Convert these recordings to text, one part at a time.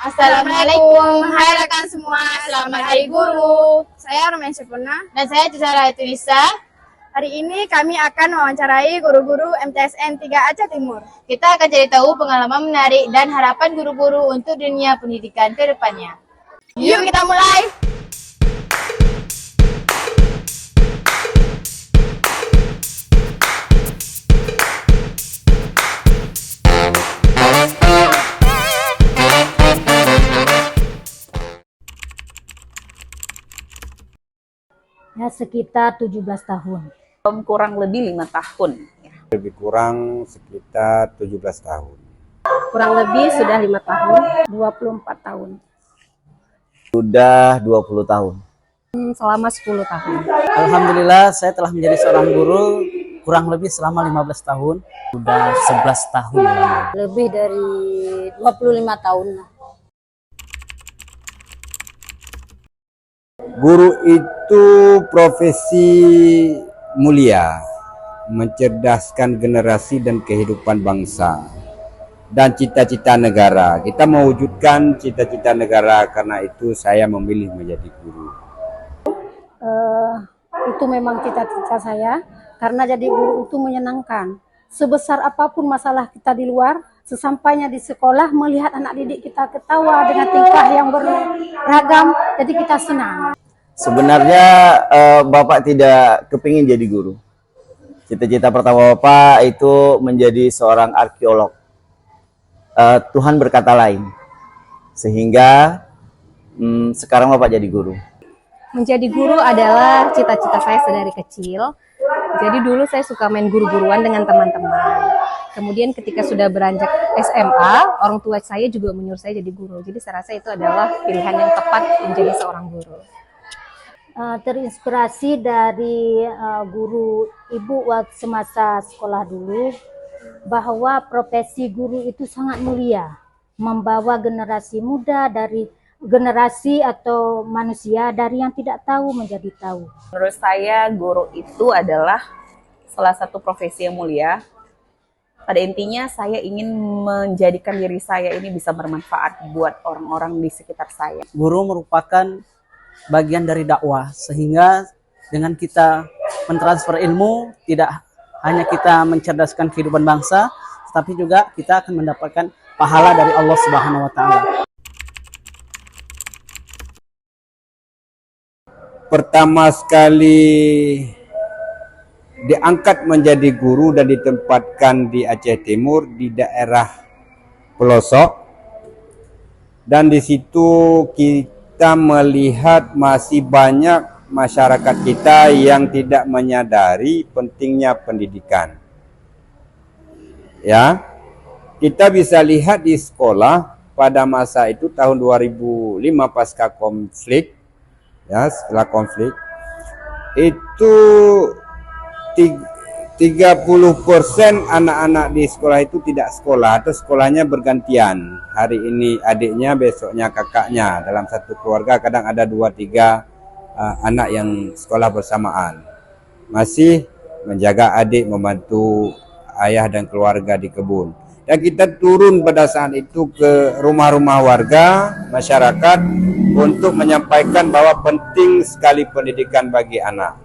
Assalamualaikum, hai rekan semua, selamat Hari Guru. Saya Romain Syepurna. Dan saya Cisara Tunisa. Hari ini kami akan mewawancarai guru-guru MTSN 3 Aceh Timur. Kita akan cari tahu pengalaman menarik dan harapan guru-guru untuk dunia pendidikan ke depannya. Yuk kita mulai! Ya, sekitar 17 tahun. Kurang lebih 5 tahun. Lebih kurang sekitar 17 tahun. Kurang lebih sudah 5 tahun, 24 tahun. Sudah 20 tahun. Selama 10 tahun. Alhamdulillah saya telah menjadi seorang guru kurang lebih selama 15 tahun. Sudah 11 tahun. Lebih dari 25 tahun lah. Guru itu profesi mulia, mencerdaskan generasi dan kehidupan bangsa dan cita-cita negara. Kita mewujudkan cita-cita negara, karena itu saya memilih menjadi guru. Itu memang cita-cita saya, karena jadi guru itu menyenangkan. Sebesar apapun masalah kita di luar, sesampainya di sekolah melihat anak didik kita ketawa dengan tingkah yang beragam, jadi kita senang. Sebenarnya Bapak tidak kepingin jadi guru. Cita-cita pertama Bapak itu menjadi seorang arkeolog. Tuhan berkata lain, sehingga sekarang Bapak jadi guru. Menjadi guru adalah cita-cita saya sedari kecil. Jadi dulu saya suka main guru-guruan dengan teman-teman. Kemudian ketika sudah beranjak SMA, orang tua saya juga menyuruh saya jadi guru. Jadi saya rasa itu adalah pilihan yang tepat menjadi seorang guru. Terinspirasi dari guru ibu waktu semasa sekolah dulu, bahwa profesi guru itu sangat mulia, membawa generasi muda dari generasi atau manusia dari yang tidak tahu menjadi tahu. Menurut saya guru itu adalah salah satu profesi yang mulia. Pada intinya saya ingin menjadikan diri saya ini bisa bermanfaat buat orang-orang di sekitar saya. Guru merupakan bagian dari dakwah, sehingga dengan kita mentransfer ilmu, tidak hanya kita mencerdaskan kehidupan bangsa, tetapi juga kita akan mendapatkan pahala dari Allah Subhanahu wa Ta'ala. Pertama sekali diangkat menjadi guru dan ditempatkan di Aceh Timur, di daerah pelosok, dan di situ kita melihat masih banyak masyarakat kita yang tidak menyadari pentingnya pendidikan. Ya, kita bisa lihat di sekolah pada masa itu tahun 2005 pasca konflik, ya, setelah konflik itu 30% anak-anak di sekolah itu tidak sekolah, atau sekolahnya bergantian. Hari ini adiknya, besoknya kakaknya. Dalam satu keluarga kadang ada 2-3 anak yang sekolah bersamaan. Masih menjaga adik, membantu ayah dan keluarga di kebun. Dan kita turun pada saat itu ke rumah-rumah warga, masyarakat, untuk menyampaikan bahwa penting sekali pendidikan bagi anak.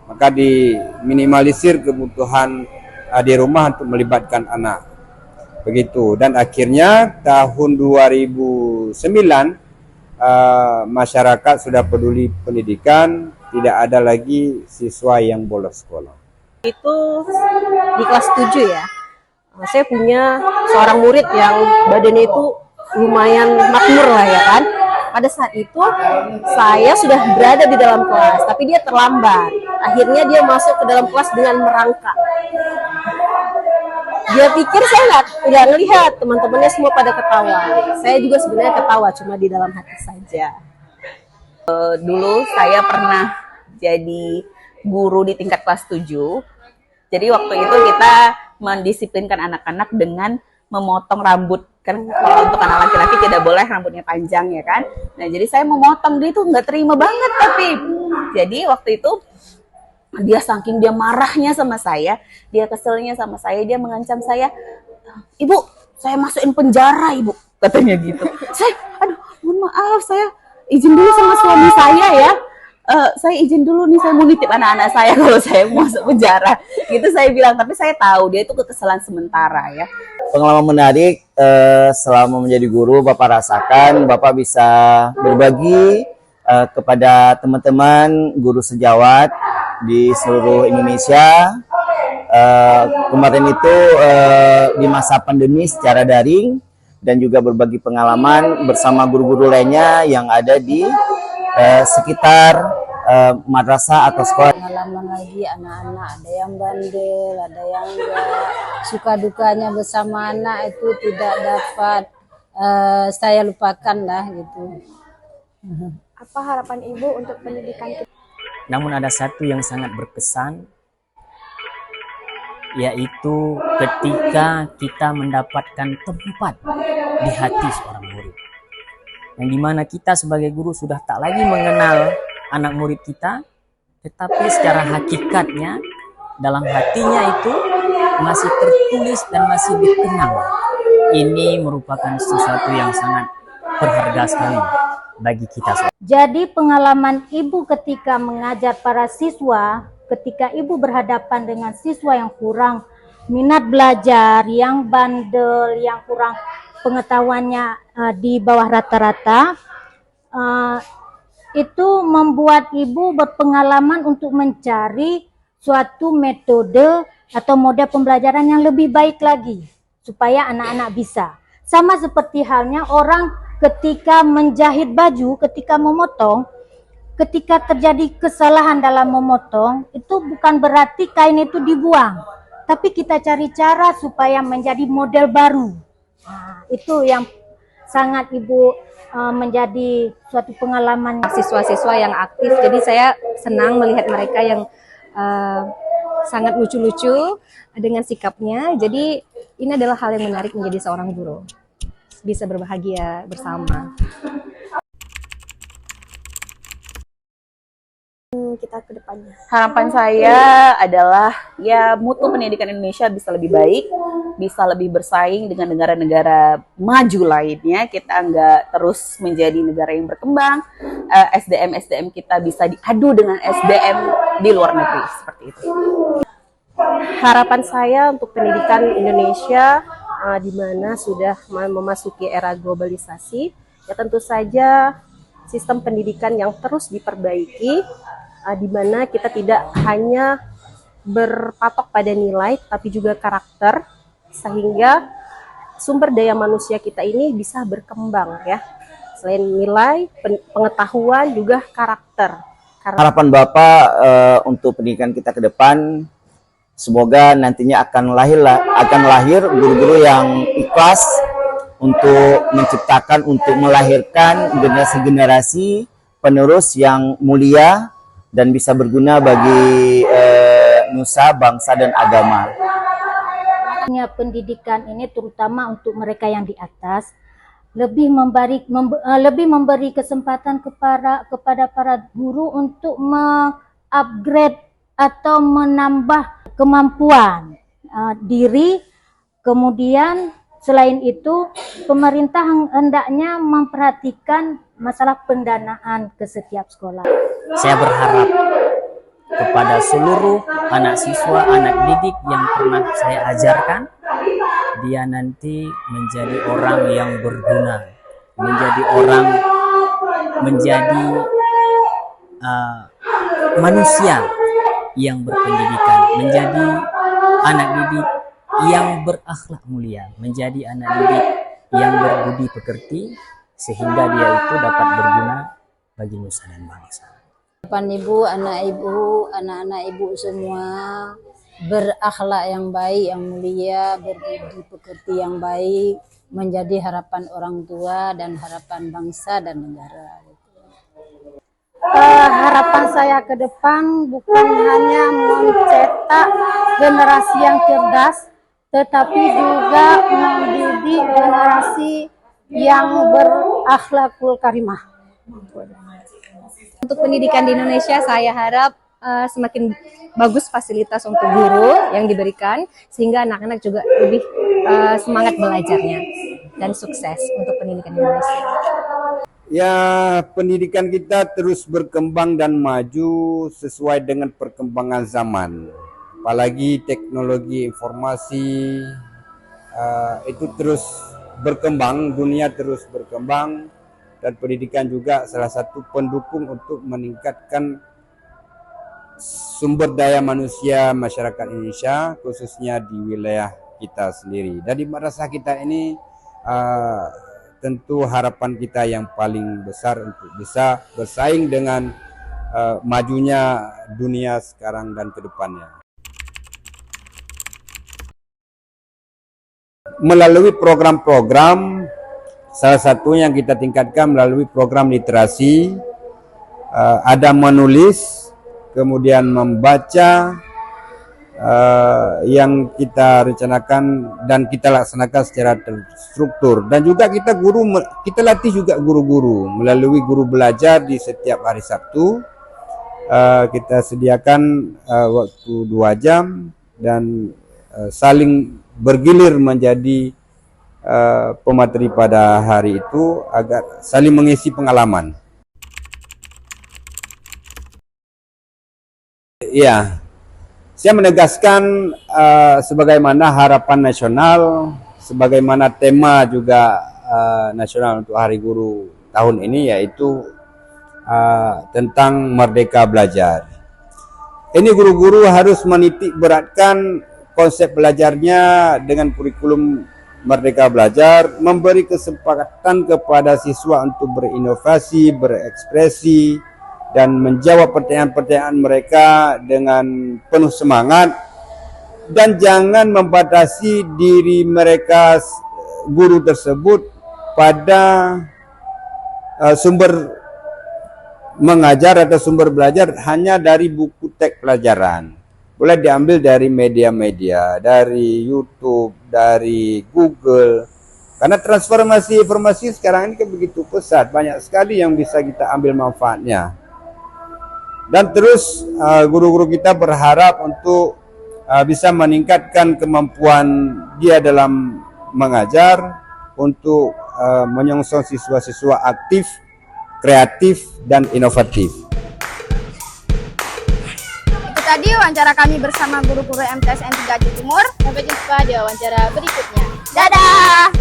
Maka diminimalisir kebutuhan di rumah untuk melibatkan anak. Begitu. Dan akhirnya tahun 2009 masyarakat sudah peduli pendidikan, tidak ada lagi siswa yang bolos sekolah. Itu di kelas 7 ya. Saya punya seorang murid yang badannya itu lumayan makmur lah ya kan. Pada saat itu saya sudah berada di dalam kelas, tapi dia terlambat. Akhirnya dia masuk ke dalam kelas dengan merangkak. Dia pikir saya nggak ngelihat, teman-temannya semua pada ketawa. Saya juga sebenarnya ketawa, cuma di dalam hati saja. Dulu saya pernah jadi guru di tingkat kelas 7. Jadi waktu itu kita mendisiplinkan anak-anak dengan memotong rambut. Kan kalau untuk anak laki-laki tidak boleh rambutnya panjang ya kan. Nah jadi saya memotong, dia itu nggak terima banget. Tapi jadi waktu itu dia saking dia marahnya sama saya, dia keselnya sama saya, dia mengancam saya, "Ibu, saya masukin penjara, Ibu," katanya gitu. Saya, aduh, saya izin dulu sama suami saya ya. Saya izin dulu nih, saya mau nitip anak-anak saya kalau saya mau masuk penjara. Gitu saya bilang, tapi saya tahu dia itu kekesalan sementara ya. Pengalaman menarik selama menjadi guru Bapak rasakan, Bapak bisa berbagi kepada teman-teman guru sejawat di seluruh Indonesia. Kemarin itu di masa pandemi secara daring, dan juga berbagi pengalaman bersama guru-guru lainnya yang ada di sekitar madrasah atau sekolah. Pengalaman lagi anak-anak, ada yang bandel, ada yang suka dukanya bersama anak itu tidak dapat saya lupakan lah gitu. Apa harapan Ibu untuk pendidikan kita? Namun ada satu yang sangat berkesan, yaitu ketika kita mendapatkan tempat di hati seorang murid, yang dimana kita sebagai guru sudah tak lagi mengenal anak murid kita, tetapi secara hakikatnya dalam hatinya itu masih tertulis dan masih dikenang. Ini merupakan sesuatu yang sangat berharga sekali bagi kita. Jadi pengalaman ibu ketika mengajar para siswa, ketika ibu berhadapan dengan siswa yang kurang minat belajar, yang bandel, yang kurang pengetahuannya di bawah rata-rata, itu membuat ibu berpengalaman untuk mencari suatu metode atau model pembelajaran yang lebih baik lagi supaya anak-anak bisa. Sama seperti halnya orang ketika menjahit baju, ketika memotong, ketika terjadi kesalahan dalam memotong, itu bukan berarti kain itu dibuang, tapi kita cari cara supaya menjadi model baru. Nah, itu yang sangat ibu menjadi suatu pengalaman. Siswa-siswa yang aktif, jadi saya senang melihat mereka yang sangat lucu-lucu dengan sikapnya. Jadi ini adalah hal yang menarik menjadi seorang guru, bisa berbahagia bersama. Kita ke depannya. Harapan saya adalah ya mutu pendidikan Indonesia bisa lebih baik, bisa lebih bersaing dengan negara-negara maju lainnya. Kita nggak terus menjadi negara yang berkembang. SDM kita bisa diadu dengan SDM di luar negeri, seperti itu. Harapan saya untuk pendidikan Indonesia di mana sudah memasuki era globalisasi, ya tentu saja sistem pendidikan yang terus diperbaiki, di mana kita tidak hanya berpatok pada nilai, tapi juga karakter, sehingga sumber daya manusia kita ini bisa berkembang ya. Selain nilai, pengetahuan, juga karakter. Harapan Bapak untuk pendidikan kita ke depan, semoga nantinya akan lahir guru-guru yang ikhlas untuk menciptakan, untuk melahirkan generasi-generasi penerus yang mulia dan bisa berguna bagi nusa, bangsa, dan agama. Pendidikan ini terutama untuk mereka yang di atas lebih memberi kesempatan kepada para guru untuk mengupgrade atau menambah kemampuan diri. Kemudian selain itu pemerintah hendaknya memperhatikan masalah pendanaan ke setiap sekolah. Saya berharap kepada seluruh anak siswa, anak didik yang pernah saya ajarkan, dia nanti menjadi orang yang berguna, menjadi manusia yang berpendidikan, menjadi anak didik yang berakhlak mulia, menjadi anak didik yang berbudi pekerti, sehingga dia itu dapat berguna bagi nusa dan bangsa. Harapan ibu, anak-anak ibu semua berakhlak yang baik, yang mulia, berbudi pekerti yang baik, menjadi harapan orang tua dan harapan bangsa dan negara. Harapan saya ke depan bukan hanya mencetak generasi yang cerdas, tetapi juga mendidik generasi yang berakhlakul karimah. Untuk pendidikan di Indonesia, saya harap semakin bagus fasilitas untuk guru yang diberikan, sehingga anak-anak juga lebih semangat belajarnya dan sukses untuk pendidikan Indonesia. Ya, pendidikan kita terus berkembang dan maju sesuai dengan perkembangan zaman. Apalagi teknologi informasi itu terus berkembang, dunia terus berkembang, dan pendidikan juga salah satu pendukung untuk meningkatkan sumber daya manusia masyarakat Indonesia, khususnya di wilayah kita sendiri. Dan di madrasah kita ini tentu harapan kita yang paling besar untuk bisa bersaing dengan majunya dunia sekarang dan ke depannya. Melalui program-program, salah satu yang kita tingkatkan melalui program literasi, ada menulis, kemudian membaca, yang kita rencanakan dan kita laksanakan secara terstruktur. Dan juga kita latih juga guru-guru melalui guru belajar di setiap hari Sabtu. Kita sediakan waktu 2 jam dan saling bergilir menjadi pemateri pada hari itu agar saling mengisi pengalaman. Iya. Saya menegaskan sebagaimana harapan nasional, sebagaimana tema juga nasional untuk Hari Guru tahun ini, yaitu tentang merdeka belajar. Ini guru-guru harus menitik beratkan konsep belajarnya dengan kurikulum merdeka belajar, memberi kesempatan kepada siswa untuk berinovasi, berekspresi, dan menjawab pertanyaan-pertanyaan mereka dengan penuh semangat, dan jangan membatasi diri mereka guru tersebut pada sumber mengajar atau sumber belajar hanya dari buku teks pelajaran. Boleh diambil dari media-media, dari YouTube, dari Google. Karena transformasi informasi sekarang ini kan begitu pesat, banyak sekali yang bisa kita ambil manfaatnya. Dan terus guru-guru kita berharap untuk bisa meningkatkan kemampuan dia dalam mengajar, untuk menyongsong siswa-siswa aktif, kreatif, dan inovatif. Itu tadi wawancara kami bersama guru-guru MTSN 3 Aceh Timur. Sampai jumpa di wawancara berikutnya. Dadah!